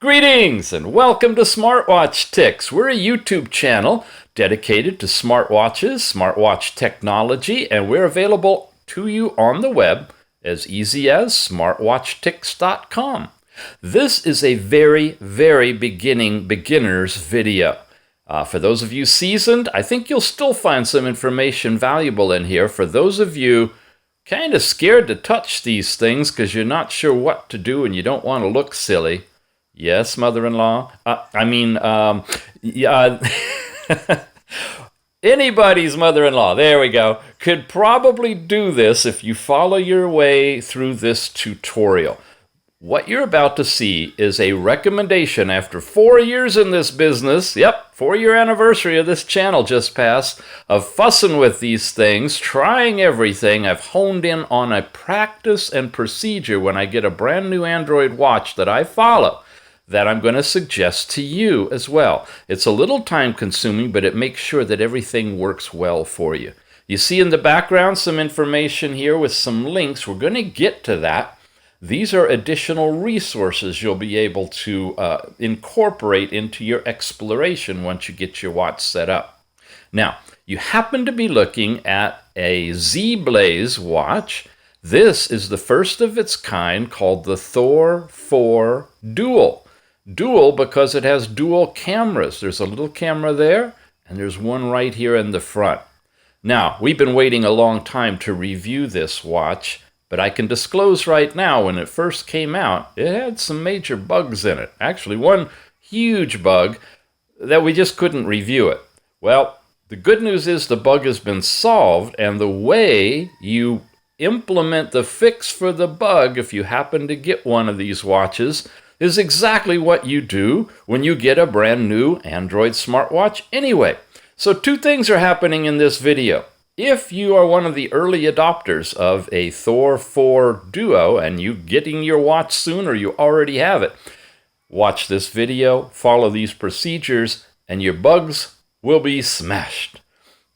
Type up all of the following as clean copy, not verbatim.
Greetings and welcome to Smartwatch Tics. We're a YouTube channel dedicated to smartwatches, smartwatch technology, and we're available to you on the web as easy as smartwatchtics.com. This is a very beginner's video. For those of you seasoned, I think you'll still find some information valuable in here. For those of you kind of scared to touch these things because you're not sure what to do and you don't want to look silly. Yes, mother-in-law. Anybody's mother-in-law, there we go, could probably do this if you follow your way through this tutorial. What you're about to see is a recommendation after 4 years in this business, 4-year anniversary of this channel just passed, of fussing with these things, trying everything. I've honed in on a practice and procedure when I get a brand new Android watch that I follow, that I'm going to suggest to you as well. It's a little time consuming, but it makes sure that everything works well for you. You see in the background some information here with some links. We're going to get to that. These are additional resources you'll be able to incorporate into your exploration once you get your watch set up. Now, you happen to be looking at a ZEBLAZE watch. This is the first of its kind, called the Thor 4 Dual. Dual because it has dual cameras. There's a little camera there, and there's one right here in the front. Now, we've been waiting a long time to review this watch, but I can disclose right now, when it first came out, it had some major bugs in it. Actually, one huge bug that we just couldn't review it. Well, the good news is the bug has been solved, and the way you implement the fix for the bug, if you happen to get one of these watches, is exactly what you do when you get a brand new Android smartwatch anyway. So two things are happening in this video. If you are one of the early adopters of a Thor 4 Duo and you getting your watch soon, or you already have it, watch this video, follow these procedures, and your bugs will be smashed.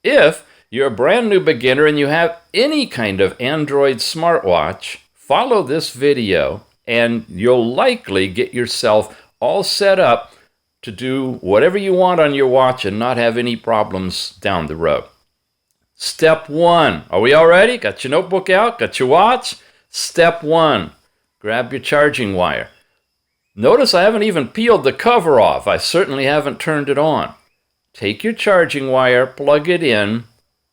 If you're a brand new beginner and you have any kind of Android smartwatch, follow this video and you'll likely get yourself all set up to do whatever you want on your watch and not have any problems down the road. Step 1. Are we all ready? Got your notebook out? Got your watch? Step 1. Grab your charging wire. Notice I haven't even peeled the cover off. I certainly haven't turned it on. Take your charging wire, plug it in,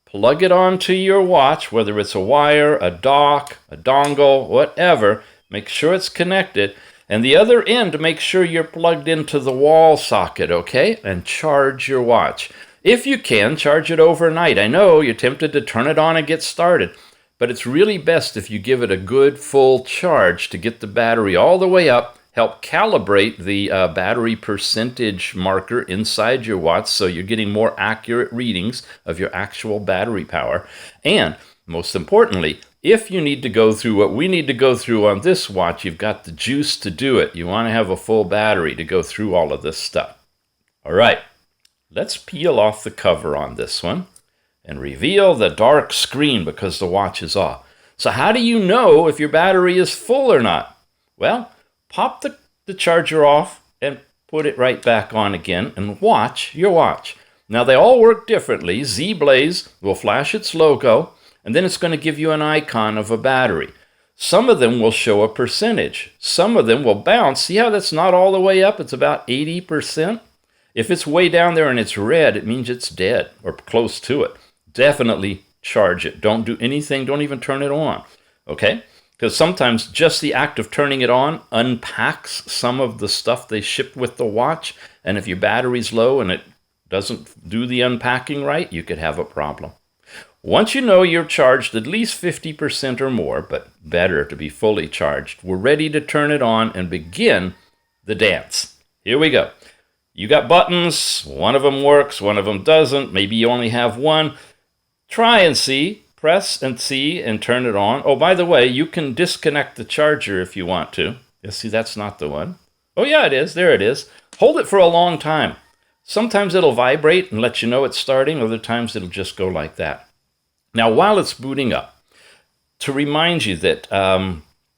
plug it onto your watch, whether it's a wire, a dock, a dongle, whatever. Make sure it's connected. And the other end, make sure you're plugged into the wall socket, okay? And charge your watch. If you can, charge it overnight. I know you're tempted to turn it on and get started, but it's really best if you give it a good full charge to get the battery all the way up, help calibrate the battery percentage marker inside your watch so you're getting more accurate readings of your actual battery power. And most importantly, if you need to go through what we need to go through on this watch, you've got the juice to do it. You want to have a full battery to go through all of this stuff. All right, let's peel off the cover on this one and reveal the dark screen because the watch is off. So how do you know if your battery is full or not? Well, pop the charger off and put it right back on again and watch your watch. Now, they all work differently. ZEBLAZE will flash its logo, and then it's going to give you an icon of a battery. Some of them will show a percentage. Some of them will bounce. See how that's not all the way up? It's about 80%. If it's way down there and it's red, it means it's dead or close to it. Definitely charge it. Don't do anything. Don't even turn it on, okay? Because sometimes just the act of turning it on unpacks some of the stuff they ship with the watch. And if your battery's low and it doesn't do the unpacking right, you could have a problem. Once you know you're charged at least 50% or more, but better to be fully charged, we're ready to turn it on and begin the dance. Here we go. You got buttons. One of them works, one of them doesn't. Maybe you only have one. Try and see. Press and see and turn it on. Oh, by the way, you can disconnect the charger if you want to. You see, that's not the one. Oh, yeah, it is. There it is. Hold it for a long time. Sometimes it'll vibrate and let you know it's starting. Other times it'll just go like that. Now, while it's booting up, to remind you that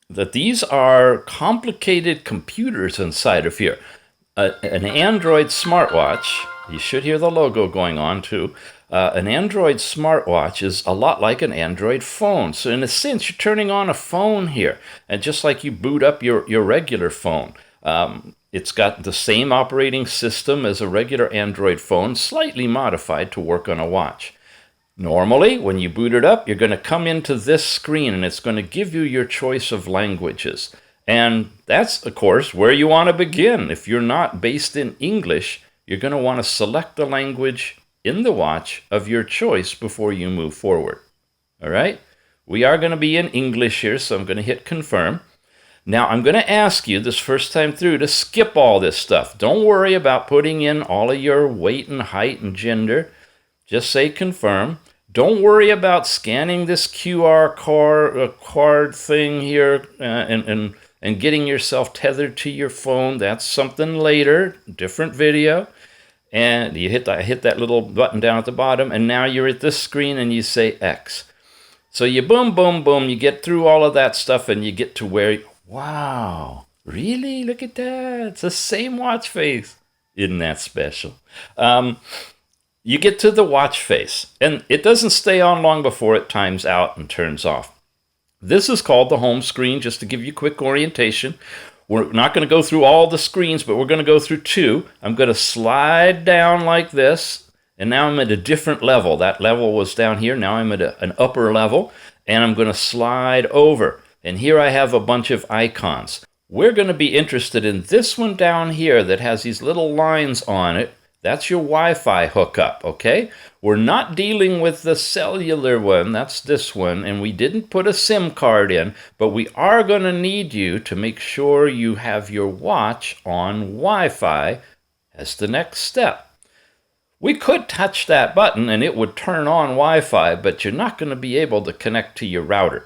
that these are complicated computers inside of here. An Android smartwatch, you should hear the logo going on too. An Android smartwatch is a lot like an Android phone. So in a sense, you're turning on a phone here. And just like you boot up your regular phone, it's got the same operating system as a regular Android phone, slightly modified to work on a watch. Normally, when you boot it up, you're going to come into this screen and it's going to give you your choice of languages. And that's, of course, where you want to begin. If you're not based in English, you're going to want to select the language in the watch of your choice before you move forward. All right? We are going to be in English here, so I'm going to hit confirm. Now, I'm going to ask you this first time through to skip all this stuff. Don't worry about putting in all of your weight and height and gender. Just say confirm. Don't worry about scanning this QR card thing here and getting yourself tethered to your phone. That's something later, different video. And you hit that little button down at the bottom, and now you're at this screen and you say X. So you boom, boom, boom, you get through all of that stuff and you get to where, wow, really? Look at that. It's the same watch face. Isn't that special? You get to the watch face, and it doesn't stay on long before it times out and turns off. This is called the home screen, just to give you quick orientation. We're not going to go through all the screens, but we're going to go through two. I'm going to slide down like this, and now I'm at a different level. That level was down here. Now I'm at an upper level, and I'm going to slide over. And here I have a bunch of icons. We're going to be interested in this one down here that has these little lines on it. That's your Wi-Fi hookup, okay? We're not dealing with the cellular one, that's this one, and we didn't put a SIM card in, but we are going to need you to make sure you have your watch on Wi-Fi as the next step. We could touch that button and it would turn on Wi-Fi, but you're not going to be able to connect to your router.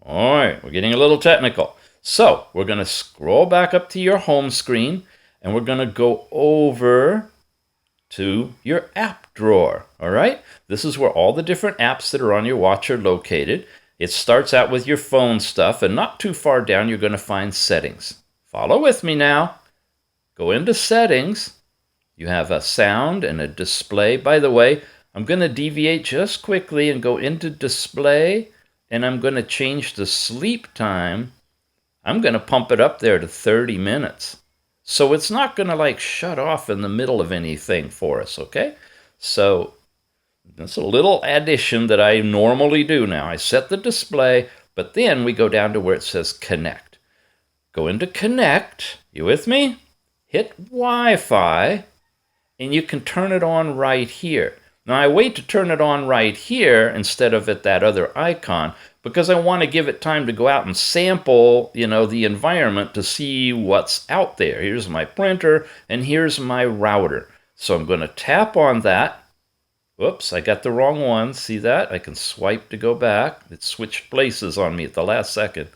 All right, we're getting a little technical. So we're going to scroll back up to your home screen, and we're going to go over to your app drawer, all right? This is where all the different apps that are on your watch are located. It starts out with your phone stuff, and not too far down, you're going to find settings. Follow with me now. Go into settings. You have a sound and a display. By the way, I'm going to deviate just quickly and go into display, and I'm going to change the sleep time. I'm going to pump it up there to 30 minutes. So it's not going to like shut off in the middle of anything for us, okay? So that's a little addition that I normally do now. I set the display, but then we go down to where it says connect. Go into connect. You with me? Hit Wi-Fi, and you can turn it on right here. Now I wait to turn it on right here instead of at that other icon because I want to give it time to go out and sample, the environment to see what's out there. Here's my printer and here's my router. So I'm going to tap on that. Oops, I got the wrong one. See that? I can swipe to go back. It switched places on me at the last second.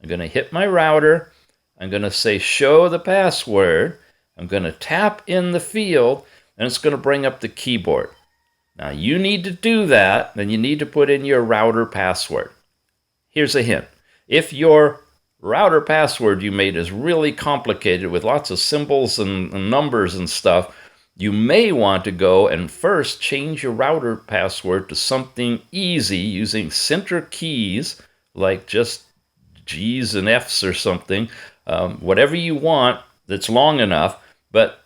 I'm going to hit my router. I'm going to say show the password. I'm going to tap in the field, and it's going to bring up the keyboard. Now you need to do that, then you need to put in your router password. Here's a hint. If your router password you made is really complicated with lots of symbols and numbers and stuff, you may want to go and first change your router password to something easy using center keys, like just G's and F's or something, whatever you want that's long enough, but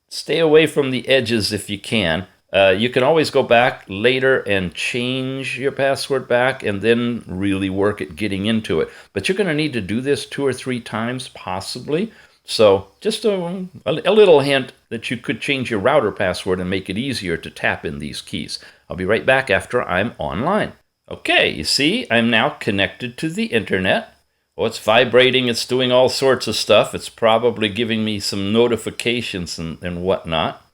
stay away from the edges if you can. You can always go back later and change your password back and then really work at getting into it. But you're going to need to do this 2 or 3 times possibly. So just a little hint that you could change your router password and make it easier to tap in these keys. I'll be right back after I'm online. Okay, you see, I'm now connected to the internet. Oh, it's vibrating. It's doing all sorts of stuff. It's probably giving me some notifications and whatnot.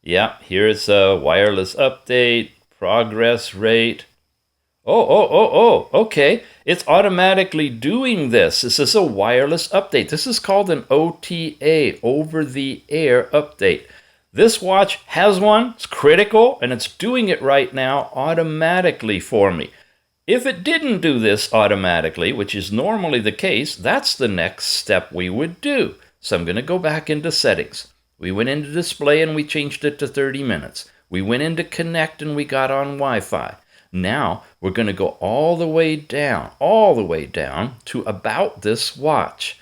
Yeah, here's a wireless update, progress rate. Okay. It's automatically doing this. This is a wireless update. This is called an OTA, over-the-air update. This watch has one. It's critical, and it's doing it right now automatically for me. If it didn't do this automatically, which is normally the case, that's the next step we would do. So I'm going to go back into settings. We went into display and we changed it to 30 minutes. We went into connect and we got on Wi-Fi. Now we're going to go all the way down to about this watch.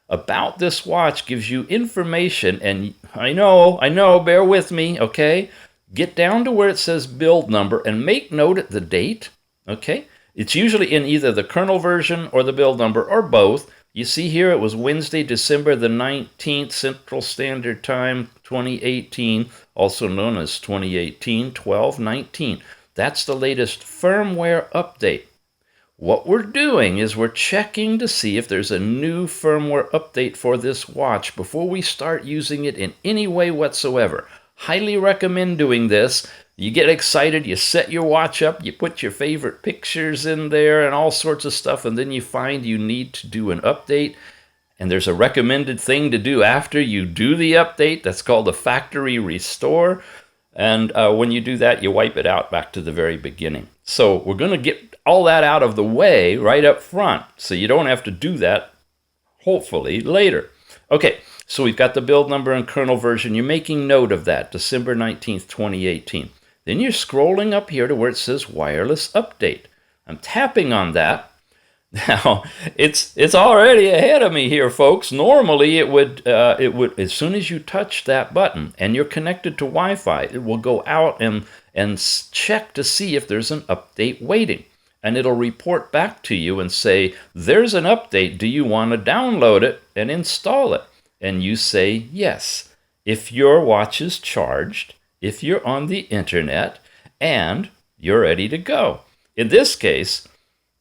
About this watch gives you information, and I know, bear with me, okay? Get down to where it says build number and make note at the date, okay? It's usually in either the kernel version or the build number or both. You see here it was Wednesday, December the 19th, Central Standard Time, 2018, also known as 2018-12-19. That's the latest firmware update. What we're doing is we're checking to see if there's a new firmware update for this watch before we start using it in any way whatsoever. Highly recommend doing this. You get excited, you set your watch up, you put your favorite pictures in there and all sorts of stuff, and then you find you need to do an update. And there's a recommended thing to do after you do the update. That's called a factory restore. And when you do that, you wipe it out back to the very beginning. So we're going to get all that out of the way right up front, so you don't have to do that, hopefully, later. Okay, so we've got the build number and kernel version. You're making note of that, December 19th, 2018. Then you're scrolling up here to where it says wireless update. I'm tapping on that. Now, it's already ahead of me here, folks. Normally, it would as soon as you touch that button and you're connected to Wi-Fi, it will go out and check to see if there's an update waiting. And it'll report back to you and say, there's an update. Do you want to download it and install it? And you say yes. If your watch is charged, if you're on the internet, and you're ready to go. In this case,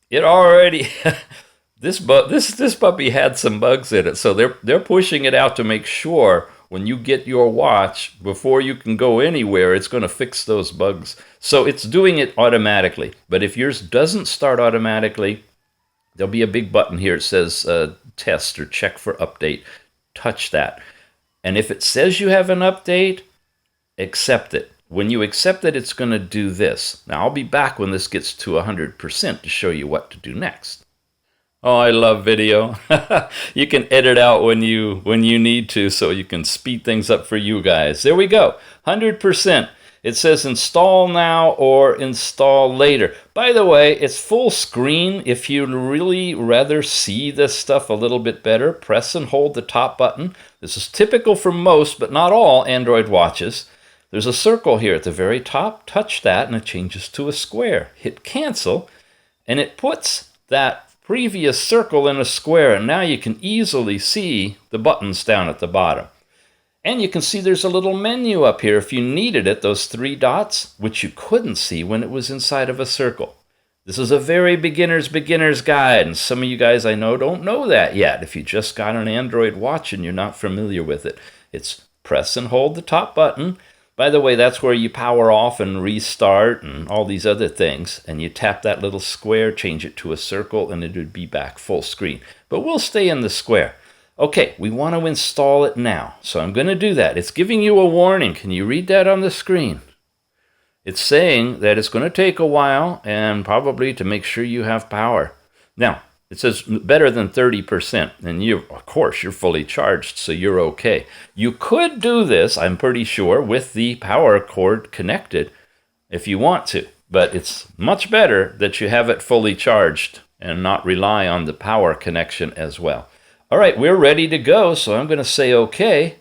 it already this puppy had some bugs in it, so they're pushing it out to make sure when you get your watch, before you can go anywhere, it's going to fix those bugs. So it's doing it automatically. But if yours doesn't start automatically, there'll be a big button here. It says test or check for update. Touch that. And if it says you have an update, accept it. When you accept it, it's going to do this. Now, I'll be back when this gets to 100% to show you what to do next. Oh, I love video. You can edit out when you need to, so you can speed things up for you guys. There we go, 100%. It says install now or install later. By the way, it's full screen. If you'd really rather see this stuff a little bit better, press and hold the top button. This is typical for most, but not all, Android watches. There's a circle here at the very top. Touch that and it changes to a square. Hit cancel and it puts that previous circle in a square, and now you can easily see the buttons down at the bottom. And you can see there's a little menu up here if you needed it, those three dots, which you couldn't see when it was inside of a circle. This is a very beginner's guide, and some of you guys I know don't know that yet. If you just got an Android watch and you're not familiar with it, it's press and hold the top button. By the way, that's where you power off and restart and all these other things. And you tap that little square, change it to a circle, and it would be back full screen. But we'll stay in the square. Okay, we want to install it now. So I'm going to do that. It's giving you a warning. Can you read that on the screen? It's saying that it's going to take a while and probably to make sure you have power. Now, it says better than 30%, and of course, you're fully charged, so you're okay. You could do this, I'm pretty sure, with the power cord connected if you want to, but it's much better that you have it fully charged and not rely on the power connection as well. All right, we're ready to go, so I'm going to say okay,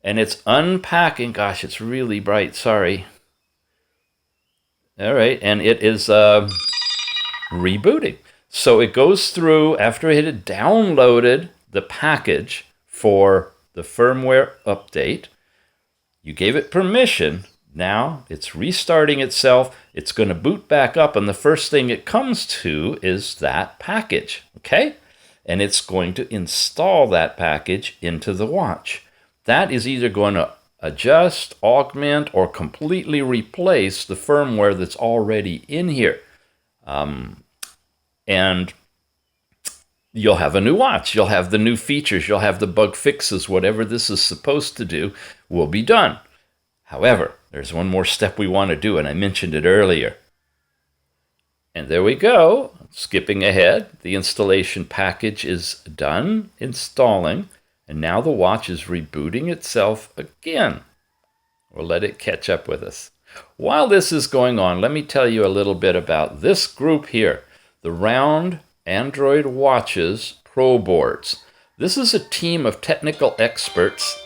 and it's unpacking. Gosh, it's really bright, sorry. All right, and it is rebooting. So it goes through, after it had downloaded the package for the firmware update, you gave it permission, now it's restarting itself, it's going to boot back up, and the first thing it comes to is that package, okay? And it's going to install that package into the watch. That is either going to adjust, augment, or completely replace the firmware that's already in here. And you'll have a new watch. You'll have the new features. You'll have the bug fixes. Whatever this is supposed to do will be done. However, there's one more step we want to do, and I mentioned it earlier. And there we go. Skipping ahead, the installation package is done installing, and now the watch is rebooting itself again. We'll let it catch up with us. While this is going on, let me tell you a little bit about this group here, the Round Android Watches Pro Boards. This is a team of technical experts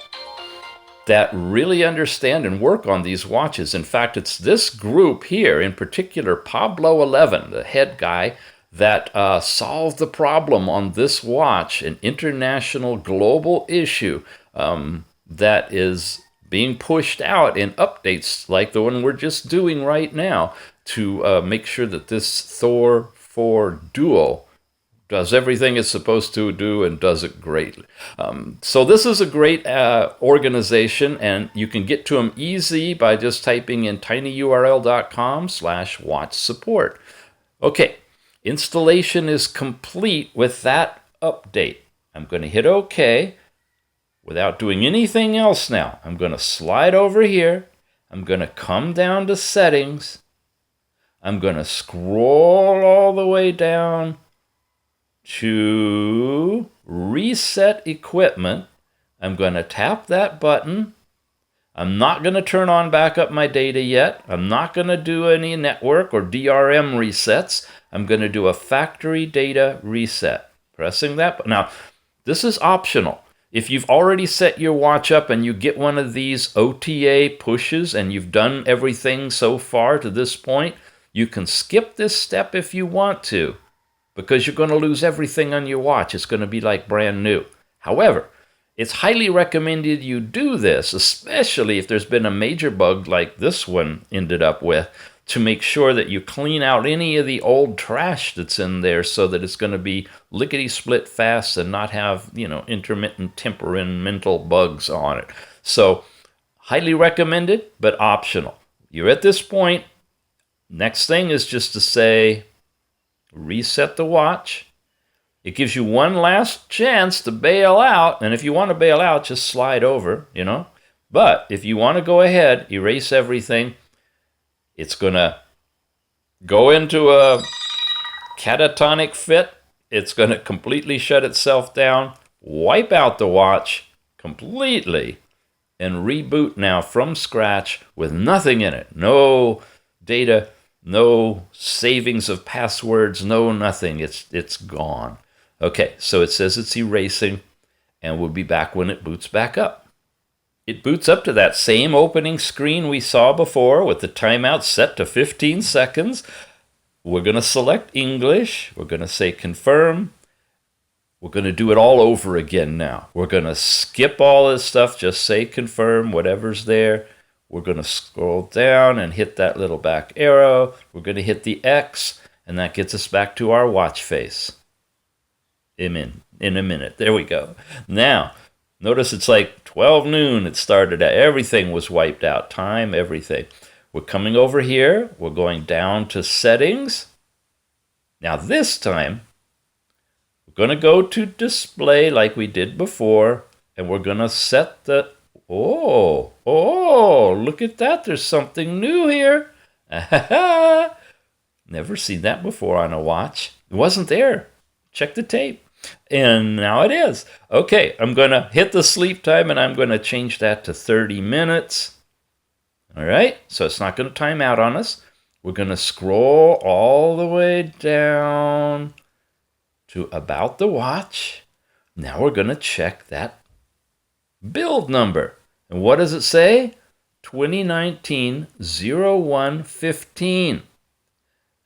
that really understand and work on these watches. In fact, it's this group here, in particular, Pablo 11, the head guy, that solved the problem on this watch, an international global issue that is being pushed out in updates like the one we're just doing right now to make sure that this Thor 4 Duo does everything it's supposed to do and does it greatly. So this is a great organization, and you can get to them easy by just typing in tinyurl.com/watch support. Okay, installation is complete with that update. I'm going to hit OK without doing anything else now. I'm going to slide over here. I'm going to come down to settings. I'm going to scroll all the way down to reset equipment. I'm going to tap that button. I'm not going to turn on backup my data yet. I'm not going to do any network or DRM resets. I'm going to do a factory data reset. Pressing that button. Now, this is optional. If you've already set your watch up and you get one of these OTA pushes and you've done everything so far to this point, you can skip this step if you want to, because you're going to lose everything on your watch. It's going to be like brand new. However, it's highly recommended you do this, especially if there's been a major bug like this one ended up with, to make sure that you clean out any of the old trash that's in there so that it's going to be lickety-split fast and not have, intermittent temperamental bugs on it. So, highly recommended, but optional. You're at this point. Next thing is just to say, reset the watch. It gives you one last chance to bail out, and if you want to bail out, just slide over, But if you want to go ahead, erase everything, it's going to go into a catatonic fit. It's going to completely shut itself down, wipe out the watch completely, and reboot now from scratch with nothing in it. No data, no savings of passwords, no nothing. It's gone. Okay, so it says it's erasing, and we'll be back when it boots back up. It boots up to that same opening screen we saw before with the timeout set to 15 seconds. We're going to select English. We're going to say confirm. We're going to do it all over again now. We're going to skip all this stuff, just say confirm, whatever's there. We're going to scroll down and hit that little back arrow. We're going to hit the X, and that gets us back to our watch face. In a minute. There we go. Now, notice it's like 12 noon it started at. Everything was wiped out. Time, everything. We're coming over here. We're going down to settings. Now this time, we're going to go to display like we did before, and we're going to set the... Oh, look at that. There's something new here. Never seen that before on a watch. It wasn't there. Check the tape. And now it is. Okay, I'm going to hit the sleep time, and I'm going to change that to 30 minutes. All right, so it's not going to time out on us. We're going to scroll all the way down to about the watch. Now we're going to check that build number. And what does it say? 2019-01-15.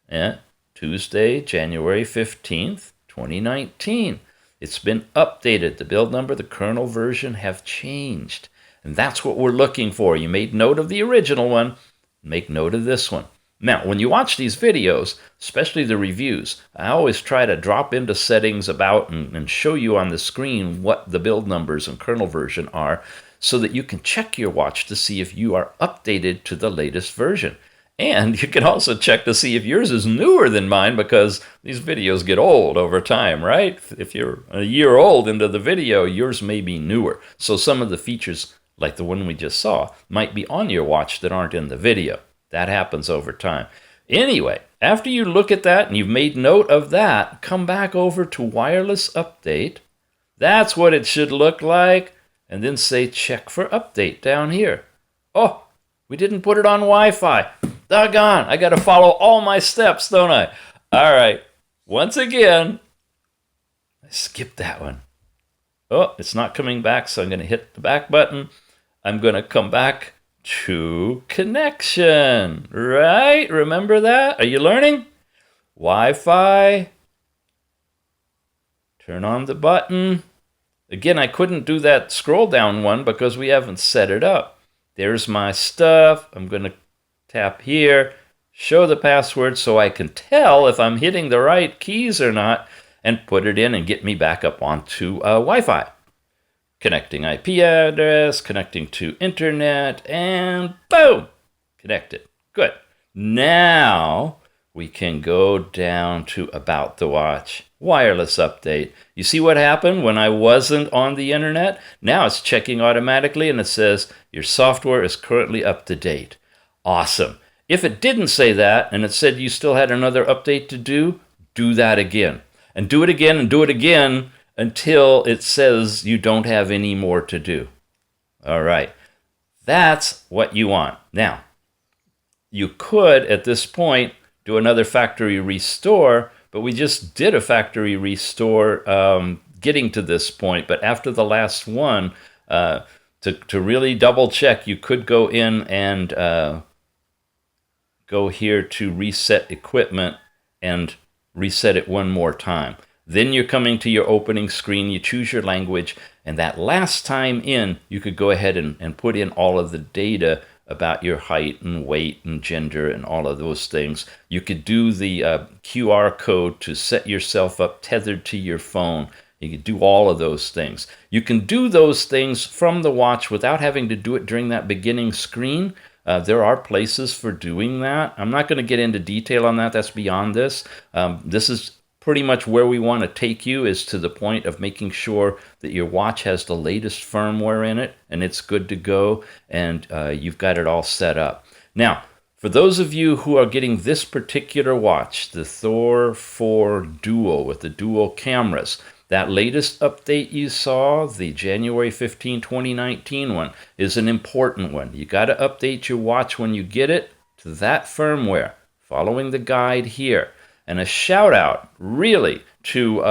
Yeah, Tuesday, January 15th. 2019. It's been updated. The build number, the kernel version have changed. And that's what we're looking for. You made note of the original one. Make note of this one. Now, when you watch these videos, especially the reviews, I always try to drop into settings about and show you on the screen what the build numbers and kernel version are so that you can check your watch to see if you are updated to the latest version. And you can also check to see if yours is newer than mine, because these videos get old over time, right? If you're a year old into the video, yours may be newer. So some of the features, like the one we just saw, might be on your watch that aren't in the video. That happens over time. Anyway, after you look at that and you've made note of that, come back over to wireless update. That's what it should look like. And then say check for update down here. Oh, we didn't put it on Wi-Fi. Doggone, I got to follow all my steps, don't I? All right, once again, I skipped that one. Oh, it's not coming back, so I'm going to hit the back button. I'm going to come back to connection, right? Remember that? Are you learning? Wi-Fi. Turn on the button. Again, I couldn't do that scroll down one because we haven't set it up. There's my stuff. I'm going to tap here, show the password so I can tell if I'm hitting the right keys or not, and put it in and get me back up onto Wi-Fi. Connecting IP address, connecting to internet, and boom, connected. Good. Now we can go down to About the Watch, wireless update. You see what happened when I wasn't on the internet? Now it's checking automatically and it says your software is currently up to date. Awesome. If it didn't say that and it said you still had another update to do that again. And do it again and do it again until it says you don't have any more to do. All right. That's what you want. Now, you could, at this point, do another factory restore, but we just did a factory restore getting to this point. But after the last one, to really double check, you could go in and go here to reset equipment and reset it one more time. Then you're coming to your opening screen, you choose your language, and that last time in, you could go ahead and put in all of the data about your height and weight and gender and all of those things. You could do the QR code to set yourself up tethered to your phone. You could do all of those things. You can do those things from the watch without having to do it during that beginning screen. There are places for doing that. I'm not going to get into detail on that. That's beyond this. This is pretty much where we want to take you, is to the point of making sure that your watch has the latest firmware in it and it's good to go, and you've got it all set up. Now, for those of you who are getting this particular watch, the Thor 4 Dual with the dual cameras, that latest update you saw, the January 15, 2019 one, is an important one. You got to update your watch when you get it to that firmware, following the guide here. And a shout out, really, to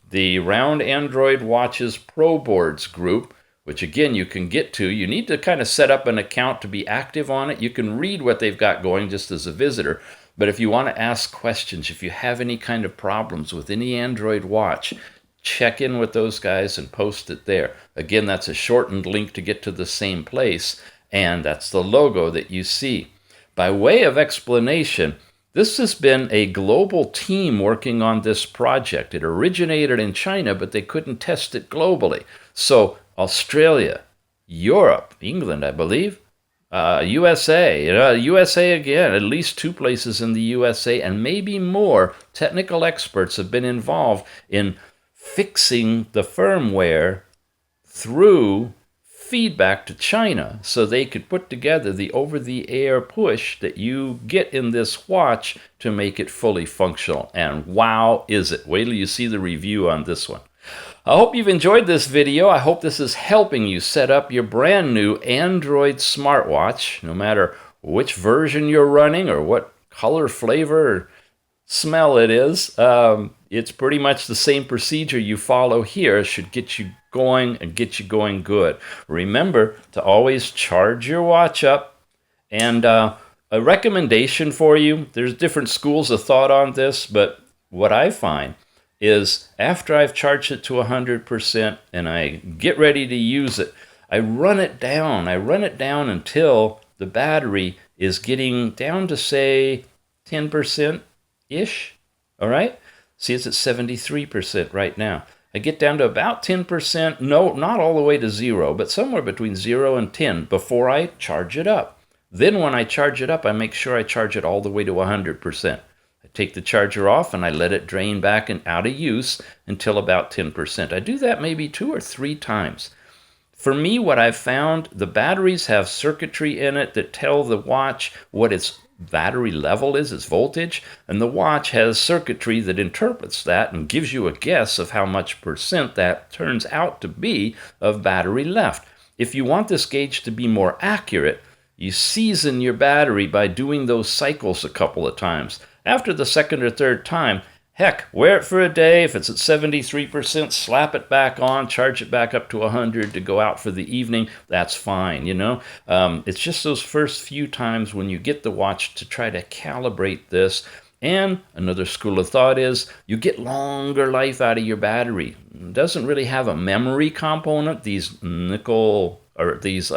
the Round Android Watches Pro Boards group, which again you can get to. You need to kind of set up an account to be active on it. You can read what they've got going just as a visitor. But if you want to ask questions, if you have any kind of problems with any Android watch, check in with those guys and post it there. Again, that's a shortened link to get to the same place, and that's the logo that you see. By way of explanation, this has been a global team working on this project. It originated in China, but they couldn't test it globally. So Australia, Europe, England, I believe, USA, USA again, at least 2 places in the USA, and maybe more technical experts have been involved in fixing the firmware through feedback to China so they could put together the over-the-air push that you get in this watch to make it fully functional. And wow, is it. Wait till you see the review on this one. I hope you've enjoyed this video. I hope this is helping you set up your brand new Android smartwatch, no matter which version you're running or what color, flavor, or smell it is. It's pretty much the same procedure you follow here. It should get you going and get you going good. Remember to always charge your watch up. And a recommendation for you, there's different schools of thought on this, but what I find is after I've charged it to 100% and I get ready to use it, I run it down. I run it down until the battery is getting down to, say, 10%-ish. All right? See, it's at 73% right now. I get down to about 10%, no, not all the way to 0, but somewhere between 0 and 10 before I charge it up. Then when I charge it up, I make sure I charge it all the way to 100%. I take the charger off and I let it drain back and out of use until about 10%. I do that maybe 2 or 3 times. For me, what I've found, the batteries have circuitry in it that tell the watch what its battery level is, its voltage, and the watch has circuitry that interprets that and gives you a guess of how much percent that turns out to be of battery left. If you want this gauge to be more accurate, you season your battery by doing those cycles a couple of times. After the second or third time, heck, wear it for a day. If it's at 73%, slap it back on, charge it back up to 100 to go out for the evening. That's fine, you know. It's just those first few times when you get the watch to try to calibrate this. And another school of thought is you get longer life out of your battery. It doesn't really have a memory component. These nickel or these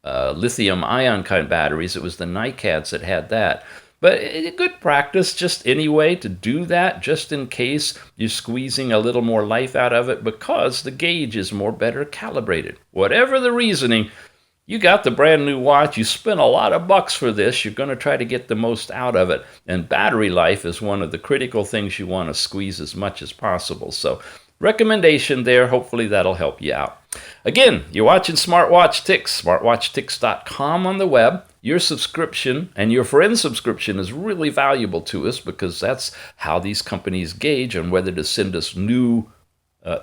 lithium ion kind of batteries, it was the NiCads that had that. But a good practice just anyway to do that just in case you're squeezing a little more life out of it because the gauge is more better calibrated. Whatever the reasoning, you got the brand new watch, you spent a lot of bucks for this, you're going to try to get the most out of it. And battery life is one of the critical things you want to squeeze as much as possible. So recommendation there, hopefully that'll help you out. Again, you're watching Smartwatch Ticks, smartwatchticks.com on the web. Your subscription and your friend's subscription is really valuable to us because that's how these companies gauge on whether to send us new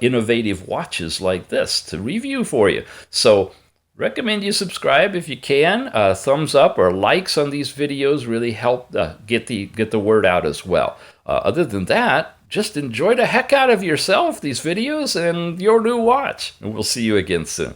innovative watches like this to review for you. So recommend you subscribe if you can. Thumbs up or likes on these videos really help get the word out as well. Other than that, just enjoy the heck out of yourself, these videos, and your new watch. And we'll see you again soon.